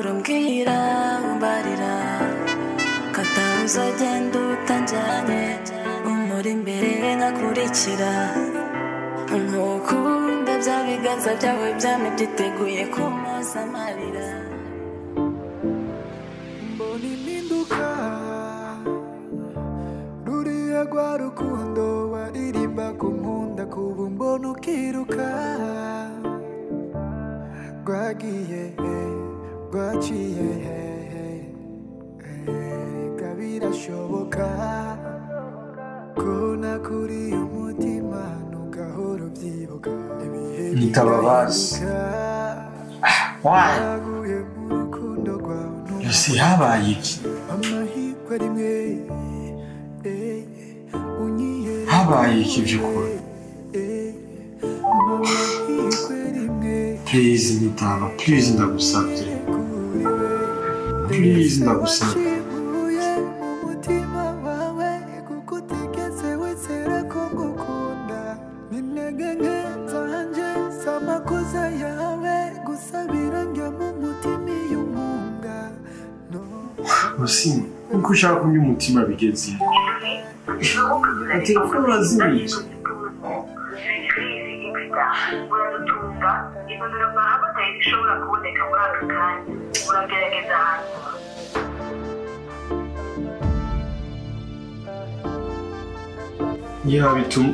urumbwira umbarira uzagenda utanjanye umuri imbere nkakurikira nkukunda bya biganza byawe byame byiteguye kumoza amarira mbona impinduka ruriya rwa rukundo waririmba ku nkunda kuba mbona ukiruka rwagiye rwaciye birashoboka ko nakuriye umutima ntugahora ubyibuka nitababazi waguye mu rukundo rwawe ese habaye iki amahirwe rimwe habaye iki by'ukuri please nitaba please ndagusabye please ndagusabye Sim, uko ushaka kumenya umutima bigeze telefone urazimije ya bituma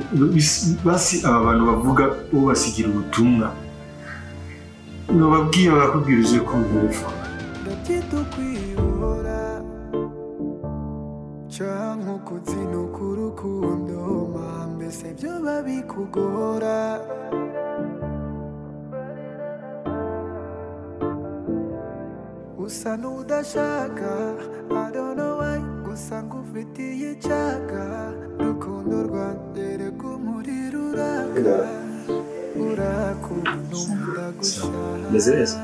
basi aba bantu bavuga ubasigira ubutumwa nobabwiye bakubwirije ko ngufu changu kuzino kurukundo mambe sebyo babikugora usa n'udashaka I don't know why gusa ngufitiye icyaka rukundo rwandere kumurira uraka urakunda gushaka nezereza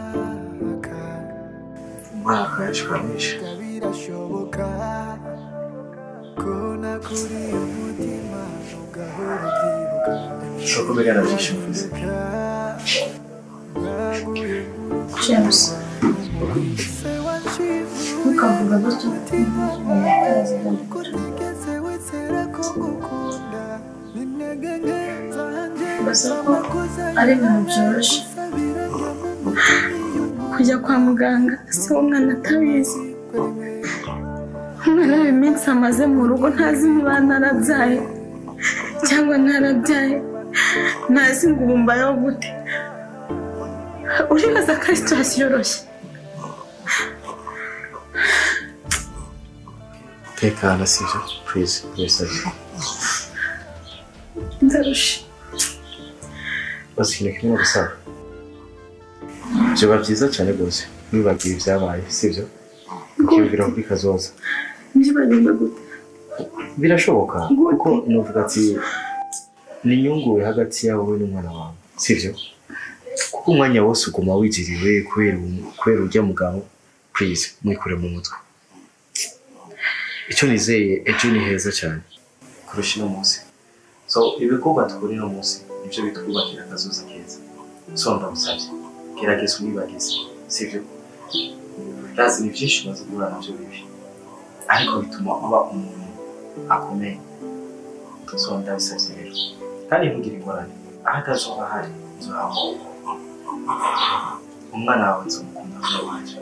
mwaka yashikamisha birashoboka kona kuri umutima ugahora ubyibuka soko begana byishuze James ukavuga gutyo basa ko ari ibintu byoroshye kujya kwa muganga si umwana atabizi umwana w'iminsi amaze mu rugo ntazi niba narabyaye cyangwa ntarabyaye ntazi ngo ubu mbayeho gute uribaza ko ari situwasiyo yoroshye tekana sivyo please ndarusha basi ikintu kimwe gusaba byaba byiza cyane rwose nibagiye ibyabaye sivyo ukiyumvira kuri kazoza njibarimba gute birashoboka kuko novuga ati ni inyungu hagati yawe n'umwana wawe sivyo kuko umwanya wose uguma wigiriwe kubera ujya mugabo please mwikure mu mutwe icyo nizeye ejo ni heza cyane kurusha ino munsi so ibikorwa tukora ino munsi nibyo bitwubakira akazoza keza so ndagusabye gerageza umwibagize sivyo ndazi ni byinshi umaze guhura nabyo bibi ariko bituma uba umuntu akomeye so ndabisabye rero kandi ntugire ingorane aho atazoba hari nzohamo umwana wawe nzomukunda vuba wanje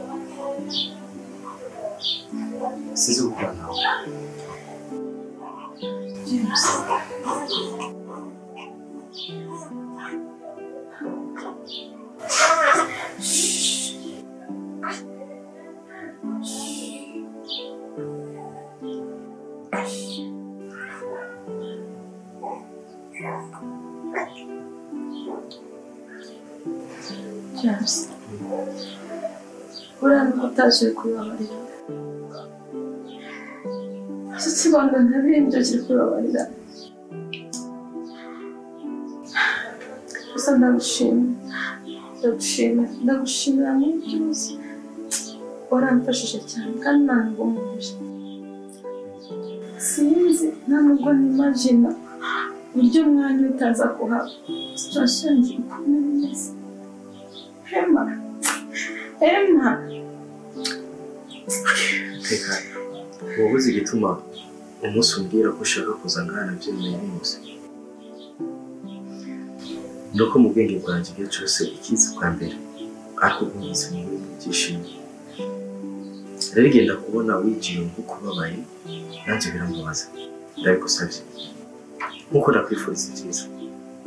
sizi gukora nawe James James urabona utaje kubabarira ikibondo ntabindi kiri kubabarira gusa ndagushimira muri byose waramfashije cyane kandi ntabwo mwumvise sinzi nta nubwo nimagina uburyo umwanya utaza kuhaba situation nzi ukuntu bimeze Emma Tekana wowe uzi igituma umunsi umbwira ko ushaka kuza ngana byemeye nose nuko mu bwenge bwanjye igihe cyose ikizi bwa mbere ariko umunsi muri byishimo rero genda kubona wigiye nkuko babaye nanjye birambabaza ndabigusabye nkuko ndakwifuriza ibyiza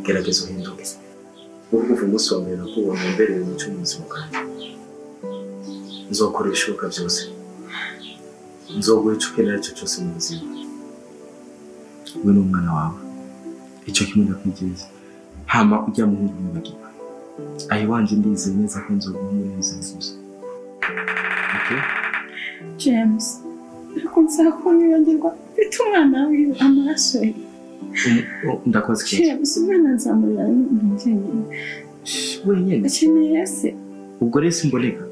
gerageza uhinduke ubwo uva umunsi wa mbere nakubonye imbere mu cy'ubuzima bwanjye nzokora ibishoboka byose nzoguha icyo ukenera icyo cyose mu buzima we n'umwana wawe icyo kimwe ndakwigiriza hama ujya mu wundi wibagirwa aho iwanje ndize neza ko nzoguha umunezero gusa okay James ariko nzakunyibagirwa mfite umwana wiwe amaraso ye ndakoze James umwana nzamurira n'umujyenyine wenyine akeneye se ubwo rero simboneka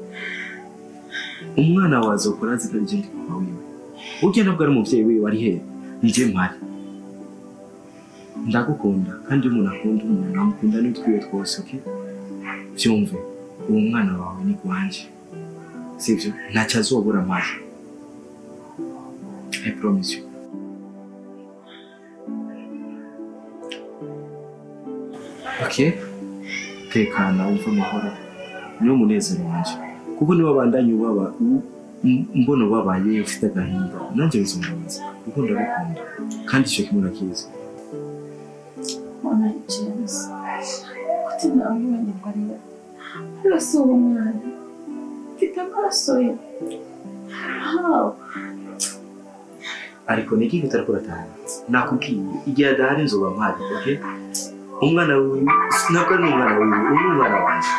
umwana wazokora zikagenda kuba wiwe ujye nabwo ari umuvyeyi wiwe ari he nije mpari ndagukunda kandi umuntu akunda umuntu amukunda n'utwiwe twose okay byumve uwo mwana wawe ni gwanje sivyo ntacyo azobura mpari I promise you okay tekana umva amahoro niwo munezero wanje kuko niba bandanye ubaba mbona babaye ufite agahinda nanjye bizumbabaza kuko ndagukunda kandi icyo kimwe nakizi mwana James kuti nawe wanyirwa rero ariko uwo mwana mfite amaraso ye ariko niki gutarakora nakubwiye igihe adahari nzoba mpari okay umwana wiwe ntabwo ari umwana wiwe umwana wanje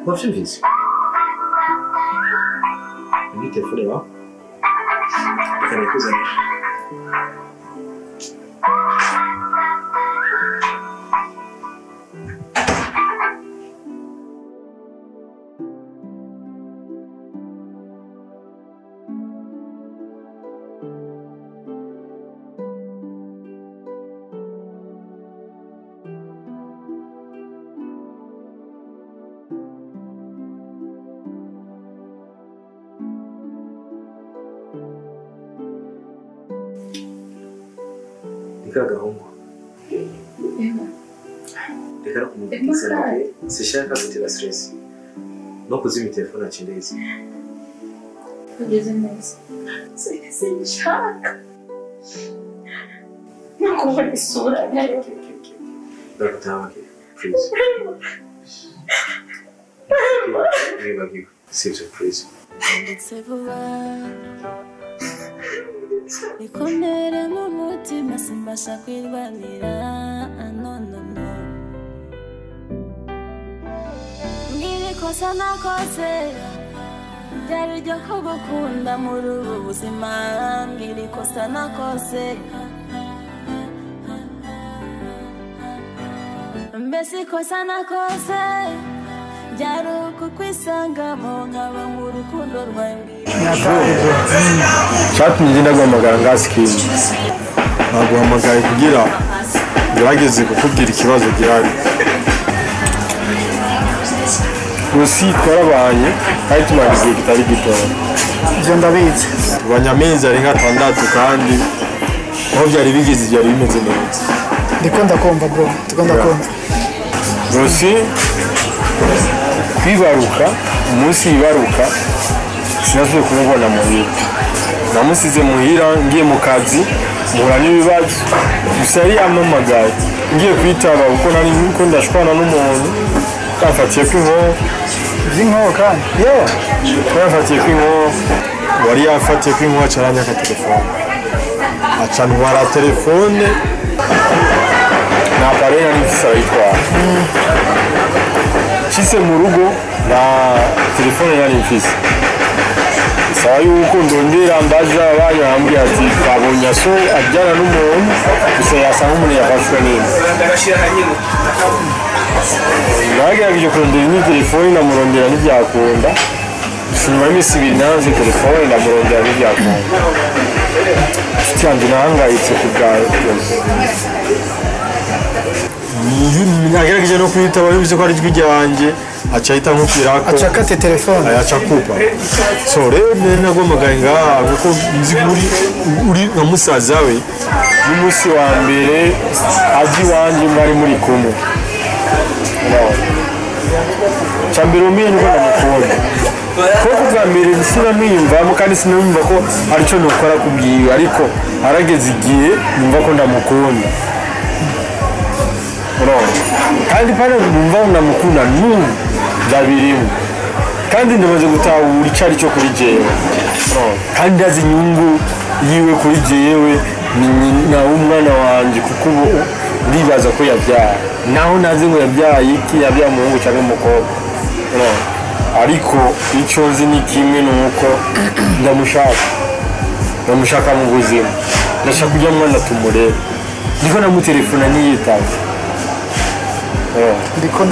wavyumvise ni telefone yawe kana kuzana gahungu reka kumubwiza nawe sishaka gutera stress no kuzima telefone akindeze ugeze neza sinshaka nakubona isura yayo ndakutabaye please Viva, save please ndetse vuba ikomere mu mutima simbasha kwirwanira no mbwira ikosa nakoze byari ryo kugukunda muri ubu buzima mbwira ikosa nakoze mbese ikosa nakoze byari ukukwisangamo nkaba mu rukundo rwawe cyatumye ngenda guhamagara ngasikini naguhamagaye kugira gerageze kukubwira ikibazo gihari gusi twarabanye kandi tumaze igihe kitari gitoya ibyo ndabizi tubanye amezi ari nk'atandatu kandi aho byari bigeze byari bimeze neza ndiko ndakumva bro ndiko ndakumva gusi kwibaruka umunsi yibaruka sinasubiye kumubona muhira namusize muhira ngiye mu kazi muhura n'ibibazo gusa yari yampamagaye ngiye kwitaba kuko nari niko ndashwana n'umuntu yafatiye kw'inkoho by'inkoho kandi yewe yafatiye kw'inkoho wari yafatiye kw'inkoho acaranya ka telefone acanwara telefone na parena n'ifisa arayitwara nshyize mu rugo na telefone yari mfise bisaba yuko ndondera mbaza abana bambwira ati babonye so ajyana n'umuntu gusa yasanga umuntu yafashwe neza nagerageje kurondera indi telefone ndamurondera ntibyakunda nyuma y'iminsi ibiri nanze telefone ndamurondera ntibyakunda inshuti yanjye nahangayitse ku bwawe nagerageje no kwitaba yumvise ko ari ijwi ryanjye aca ahita nkupirako aca akate telefone aca akupa so rero nagomagaye ngaha kuko nzi uri nka musaza we n'umunsi wa mbere azi iwanjye mwari muri kumwe cya mbere umenye ko ndamukunda kuko bwa mbere sinamwiyumvamo kandi sinamwumva ko aricyo nukora kubwiwe ariko arageze igihe numva ko ndamukunda kandi pana numva ndamukunda n'ubu ndabirimo kandi ndamaze gutahura icyo aricyo kuri jewe kandi azi inyungu yiwe kuri jewe na umwana wanjye kuko ubu uribaza ko yabyaye naho nazi ngo yabyaye iki yabyaye umuhungu cyangwa umukobwa ariko icyo nzi ni kimwe nuko ndamushaka mu buzima ndashaka kujya mwana tumurebe niko namutelefona ntiyitabe ndiko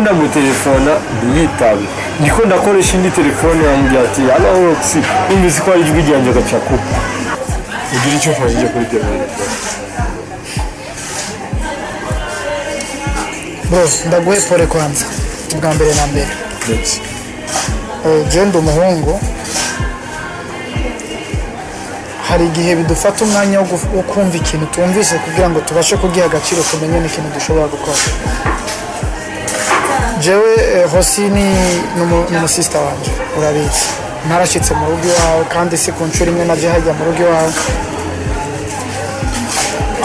ndamutelefona ntiyitabe ndiko ndakoresha indi telefone yambwira ati alo Roxy numvise ko ari ijwi ryanjye gaca kupa ugira icyo ufashije kuri telefone bro ndaguhe pole kwanza bwa mbere na mbere genda umuhungu hari igihe bidufata umwanya wo kumva ikintu tumvise kugira ngo tubashe kugiha agaciro tumenye n'ikintu dushobora gukora jewe Hosi ni umusista wanje urabizi narashyitse mu rugo iwawe kandi si ku nshuro imwe naje hajya mu rugo iwawe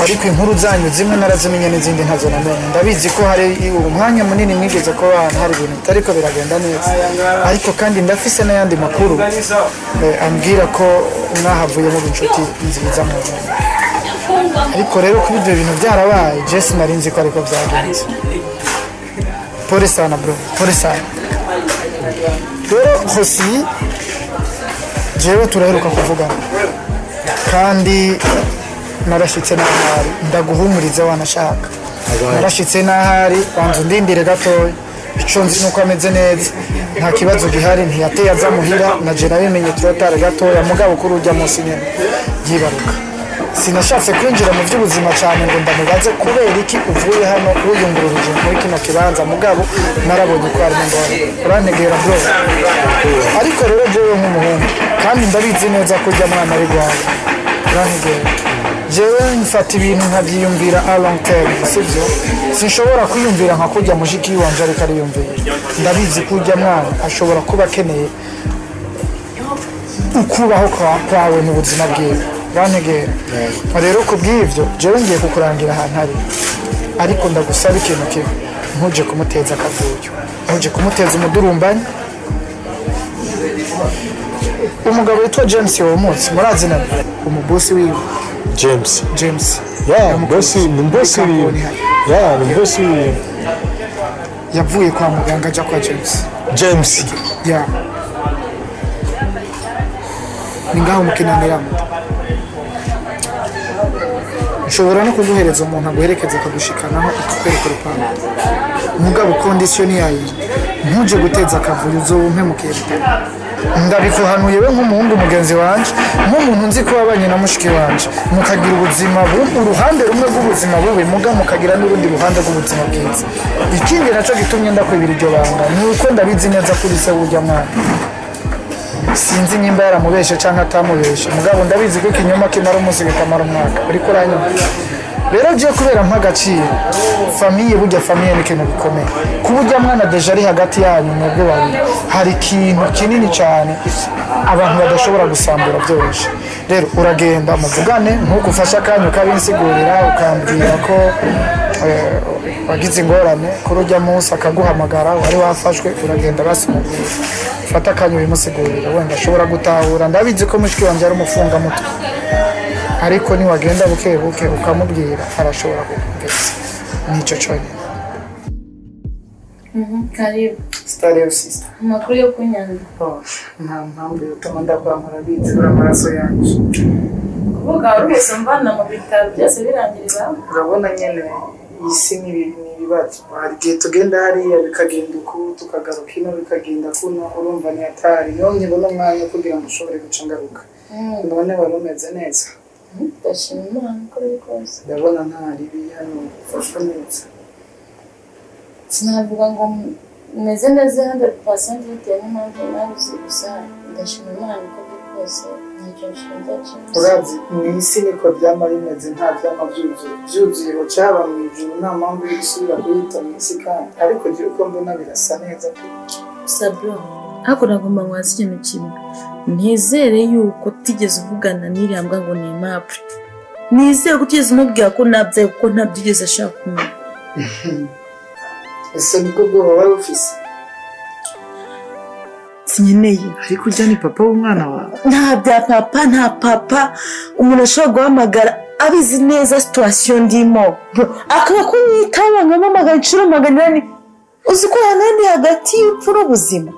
ariko inkuru zanyu zimwe narazimenye n'izindi ntazo namenye ndabizi ko hari umwanya munini mwigeze ko hari ibintu bitariko biragenda neza ariko kandi ndafise n'ayandi makuru ambwira ko mwahavuyemo inshuti nziza mu Rwanda ariko rero kuri ibyo bintu byarabaye Jesse narinzi ko ariko byagenze pole sana bro pole sana rero Hosi jewe turaheruka kuvugana kandi narashyitse n'ahari ndaguhumuriza wanashaka narashyitse n'ahari banza undindire gatoya icyo nzi nuko ameze neza nta kibazo gihari ntiyateye aza muhira na je nabimenye turotara gatoya mugabo kuri ujya munsi nyene yibaruka sinashatse kwinjira mu by'ubuzima cyane ngo ndamubaze kubera iki uvuye hano uyungururije muri kino kibanza mugabo narabonye ko ari ngora urantegera bro ariko rero jewe nk'umuhungu kandi ndabizi neza ko ujya mwana ari gwawe urantegera jewe mfata ibintu nkabyiyumvira a long term sibyo sinshobora kwiyumvira nka kujya mushiki wanje ariko ariyumvira ndabizi ko ujya mwana ashobora kuba akeneye ukubaho kwawe mu buzima bwiwe bantegera rero kubw'ivyo jewe ngiye kukurangira ahantu ari ariko ndagusaba ikintu kimwe ntuje kumuteza akavuyo ntuje kumuteza umudurumbanyi umugabo witwa James uwo munsi murazina umubosi wiwe James yeah mbosi yavuye kwa muganga aja kwa James yeah ningaho mukinaniramo nshobora no kuguhereza umuntu aguherekeza akagushikanaho ukakwereka urupangu mugabo kondisiyoni yayo ntuje guteza akavuyo uzobumpe mukiyita ndabikuhanuye we nk'umuhungu mugenzi wanje nk'umuntu nzi ko wabanye na mushiki wanje mukagira ubuzima uruhande rumwe rw'ubuzima bubi muga mukagira n'urundi ruhande rw'ubuzima bwiza ikindi nacyo gitumye ndakwibira iryo banga ni uko ndabizi neza kuri se w'ujya mwana sinzi nimba yaramubeshe cyangwa atamubeshe mugabo ndabizi ko ikinyoma kimara umunsi kikamara umwaka uriko uranyuma rero ugiye kubera mp'agaciro famiye burya famiye ni ikintu gikomeye kuba ujya mwana deja ari hagati yanyu mwebwe babiri hari ikintu kinini cyane abantu badashobora gusambura byoroshye rero uragenda muvugane ntugufashe akanya ukabinsigurira ukambwira ko wagize ingorane kuri ujya munsi akaguhamagara wari wafashwe uragenda basimubwira fata akanya ubimusigurira wenda ashobora gutahura ndabizi ko mushiki wanjye ari umufungamutwe ariko niwagenda buke buke ukamubwira arashobora kukugeza nicyo cyonyine karibu stereo sister amakuru yo kunyana nta mpamvu yotuma ndakora murabizi uri amaraso yanjye kuvuga rwose mvana mu bitaro byose birangirira urabona nyene iyi si n'ibibazo hari igihe tugenda hariya bikagenda uku tukagaruka ino bikagenda kuno urumva ni hatari niyo nkibona umwanya kugira ngo ushobore guca ngaruka none wari umeze neza ndashima Imana uko biri kose ndabona nta ribi hano ufashwe neza sinavuga ngo meze neza 100% bitewe n'impamvu nabuze gusa ndashima Imana ko byose ntacyo nshinja cyane. urazi mu isi niko byama bimeze nta byama byuzuye cyaba mu ijuru nta mpamvu yo gusubira kuyita mu isi kandi ariko gihe uko mbona birasa neza pe. Sabro ako nagomba ngwazi ikintu kimwe ntizere yuko tigeze uvugana n'irambwa ngo ni Aimable. Nizere ko tigeze umubwira ko nabyaye kuko ntabyigeze ashaka kumenya. Ese niko bwoba wari ufise? Sinyeneye. Ariko ujya ni papa w'umwana wawe? Nta papa umuntu ashobora guhamagara abizi neza situation ndimo. Akaba kunyitaba nkamamagara inshuro 800. Uzi ko yanandi hagati y'upfu n'ubuzima.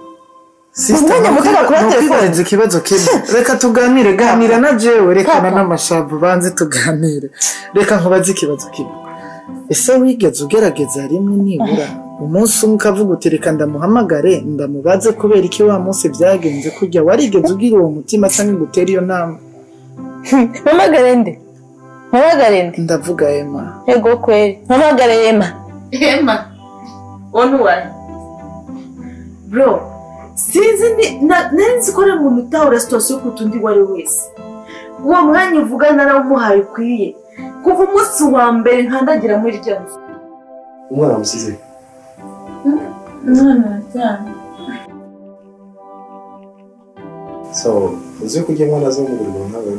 Sister mutaka kuri telefone ikibazo kimwe. Reka tuganire ganira na jewe reka n'amashavu banze tuganire. Reka nkubaze ikibazo kimwe. Ese wigeze ugerageza rimwe nibura umunsi umwe ukavuga uti reka ndamuhamagare ndamubaze kubera iki wa munsi byagenze kujya warigeze ugira uwo mutima cyangwa gutera iyo nama? Mpamagare nde? Ndavuga Emma. Ego kweli. Mpamagare Emma. Onu wayi. Bro, sinzi nzi ko ari umuntu utahura situation kutundi wari wese. Uwo mwanya uvugana nawe umuhaye ukwiye. Kuva umunsi wa mbere nkandagira muri rya nzu. Umwana musize. Mwana cyane. So, uzi kujya mwana zo mu buryo ntawe.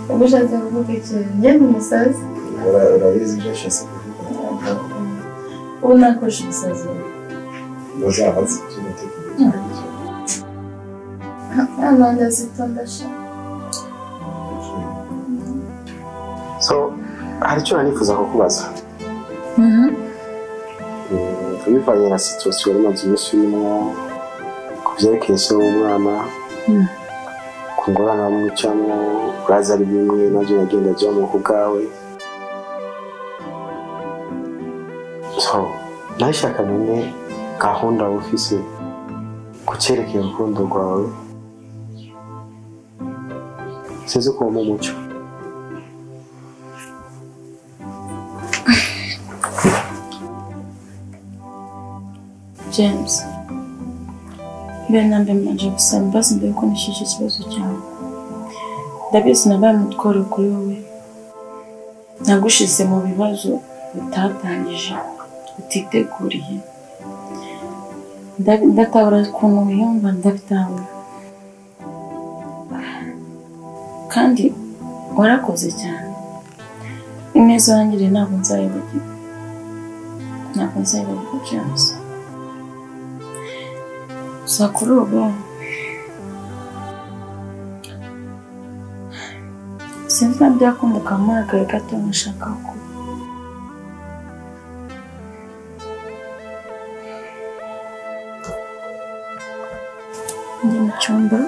Ubushatse kuvuga iki? Njye ni umusazi. Urabizi ibyo ashatse kuvuga. Ubu nakoresha umusazi. Bazabaza cy'umutekano. Hano ndazitondasha. So, hari icyo nanifuza kukubaza. Bivanye na situation yari maze iminsi urimo ku byerekeye se w'umwana ku ngorane bamucamo uraza ari bimwe nabyo nagenda ajyamo ku bwawe. So, nashaka nyine gahunda ufise ku cyerekeye urukundo rwawe sinzi ko mu mucyo. James, mbere na mbere manje gusaba imbabazi mbere ko nishije ikibazo cyawe. Ndabizi nabaye umutwaro kuri wowe. Nagushize mu bibazo bitatangije, utiteguriye. Ndatabura ukuntu wiyumva ndabitanga. Kandi warakoze cyane. Ineza wangiriye ntabwo nzayibagirwa. James. Sakurubo. Sinzi byakumbuka amagare gato nashaka ko. Ndi mu cyumba.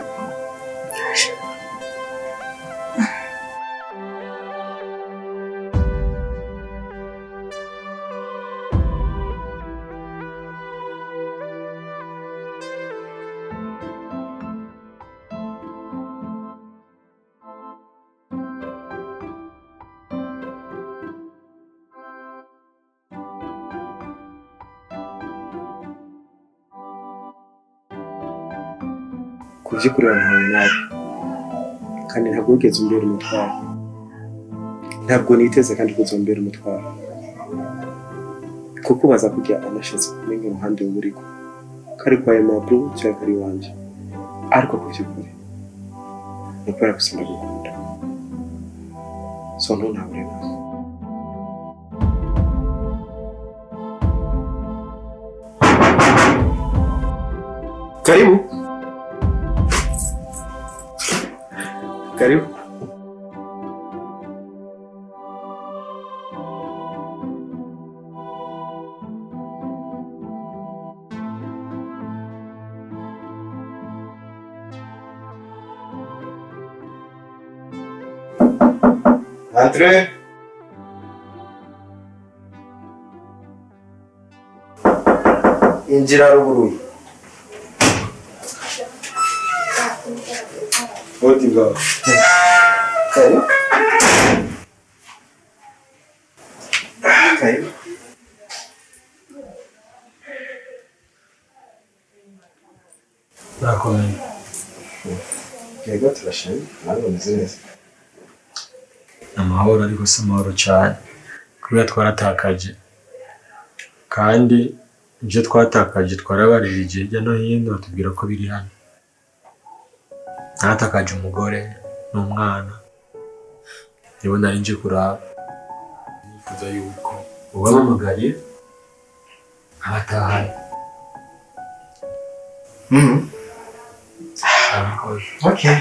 Kubyikuri ntawe nabi kandi ntabwo wigeze umbera umutwaro. Ntabwo niteze kandi kuzombera umutwaro. Kuko baza kujya anashatse kumenya uruhande ruriko. Kari kwa Aimable cyangwa kari wanje. Ariko kubyikuri ni kubera ko sindagukunda. So ntunabure nawe. Karibu. Karibu. Entre. Injira ruguru. Odi ngaho. Karibu. Karibu. Nakomeye. Yego turashimye nawe umeze neza. Amahoro ariko si amahoro cyane kubera twaratakaje kandi ibyo twatakaje twarabaririje hirya no hino batubwira ko biri hano. Natakaje umugore n'umwana nibo nari nje kuraba nifuza yuko ubamamagaye abatahane. Okay.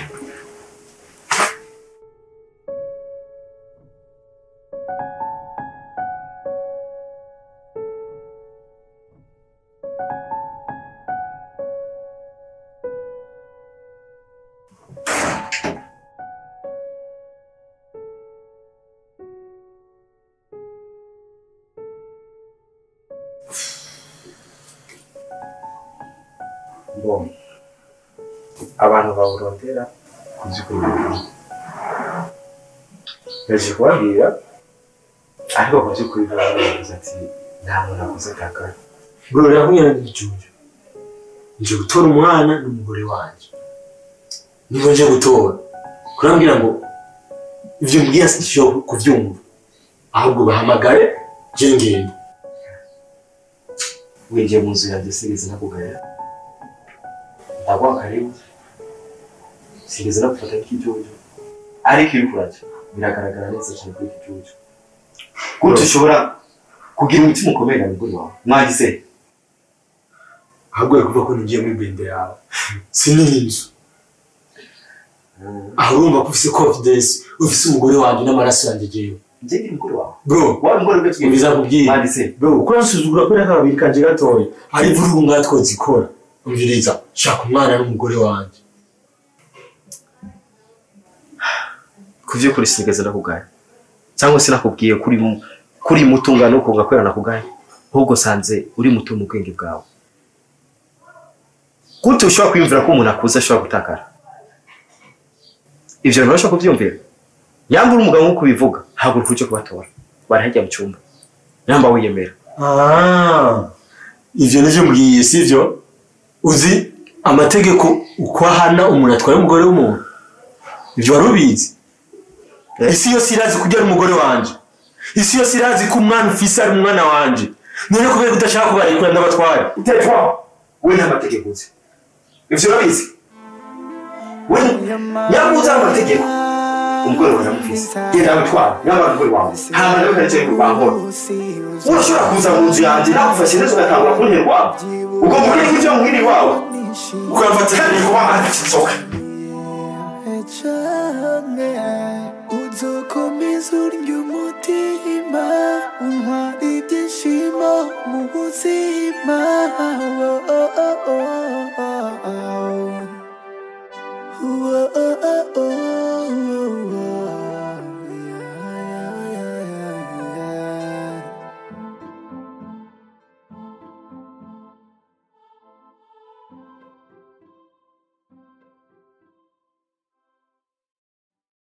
Bom. Abantu bawurondera kuzikurira. Yaje kubabwira ariko kuzikurira baravuze ati nta muntu akoze takara. Bro yahuye n'icyujo. Nje gutora umwana n'umugore wanje. Niba nje gutora kurambwira ngo ivyo mbwiye sinshyo kuvyumva. Ahubwo bahamagare je ngende. Winjiye mu nzu yanjye sinigeze nakugaya. Ndagwa karibu. Sinigeze nakufata nk'icyujo. Ariko iri kuraje biragaragara neza cyane kuri iki cyujo. Gute ushobora kugira umutima ukomeye na mugore wawe? Mwagise ahubwo kuva ko ngiye muri bende yawe sininzu. Aho urumva ko ufise confidence ufise umugore wanje n'amaraso yanjye jewe. Njye mugore wawe. Bro, wa mugore bwe biza kubwira. Mwagise Bro, uko nsuzugura kuri kabiri kanje gatoya. Ari vurugu ngatwo zikora. Umviriza, shaka umwana n'umugore wanje. Kuvyo kuri sinigeze nakugaya. Cyangwa se nakubwiye kuri mutungano uko ngakwera nakugaya. Ahubwo sanze uri muto mu kwenge bwawe. Gute ushobora kwiyumvira ko umuntu akuze ashobora gutakara? Ivyo ntibashobora kuvyumvira. Yambura umugabo nko kubivuga, haguruka uje kubatora. Barahajya mu cyumba. Yamba wiyemera. Ivyo nivyo mbwiye sivyo? Uzi amategeko uko hana umuntu atwaye umugore w'umuntu. Ivyo warubizi. Isi yose irazi kujya umugore wanje. Isi yose irazi ko umwana ufise ari umwana wanje. None kubera udashaka kubarikura ndabatwaye. Utetwa. We nta mategeko uzi. Ivyo urabizi. We nyamuza amategeko. Umugore wawe amufise. Genda witwara. Nyama umugore wawe. Hama nawe kare mu bangoro. Urashobora kuza mu nzu yanjye nakufashe neza ugatangura kunterwa. Uko mukiri kivyo mwiri wawe. Ukamfata kandi kuba atsoka. Uzokomeza urya umutima untwara ibyishimo mu buzima.